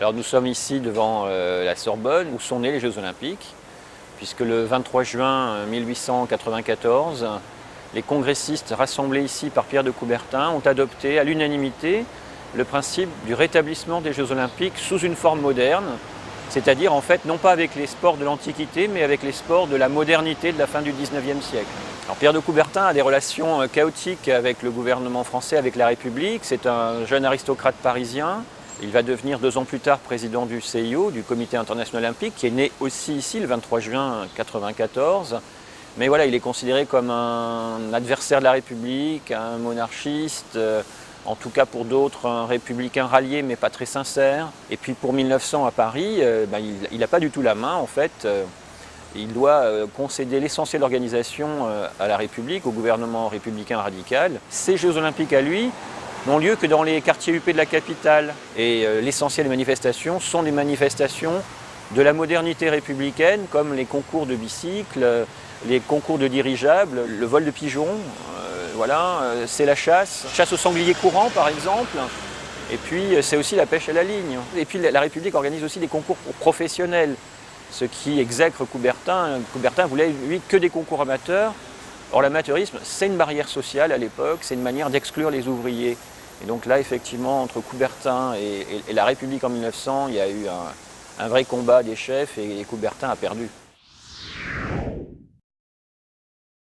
Alors nous sommes ici devant la Sorbonne où sont nés les Jeux Olympiques, puisque le 23 juin 1894, les congressistes rassemblés ici par Pierre de Coubertin ont adopté à l'unanimité le principe du rétablissement des Jeux Olympiques sous une forme moderne, c'est-à-dire en fait non pas avec les sports de l'Antiquité, mais avec les sports de la modernité de la fin du XIXe siècle. Alors Pierre de Coubertin a des relations chaotiques avec le gouvernement français, avec la République. C'est un jeune aristocrate parisien. Il va devenir 2 ans plus tard président du CIO, du Comité international olympique, qui est né aussi ici le 23 juin 1994. Mais voilà, il est considéré comme un adversaire de la République, un monarchiste, en tout cas pour d'autres, un républicain rallié mais pas très sincère. Et puis pour 1900 à Paris, il n'a pas du tout la main en fait. Il doit concéder l'essentiel de l'organisation à la République, au gouvernement républicain radical. Ces Jeux Olympiques à lui n'ont lieu que dans les quartiers huppés de la capitale. Et l'essentiel des manifestations sont des manifestations de la modernité républicaine, comme les concours de bicycles, les concours de dirigeables, le vol de pigeons, c'est la chasse au sanglier courant par exemple. Et puis c'est aussi la pêche à la ligne. Et puis la République organise aussi des concours professionnels, ce qui exècre Coubertin. Coubertin voulait, lui, que des concours amateurs. Or l'amateurisme, c'est une barrière sociale à l'époque, c'est une manière d'exclure les ouvriers. Et donc là, effectivement, entre Coubertin et la République en 1900, il y a eu un vrai combat des chefs et Coubertin a perdu.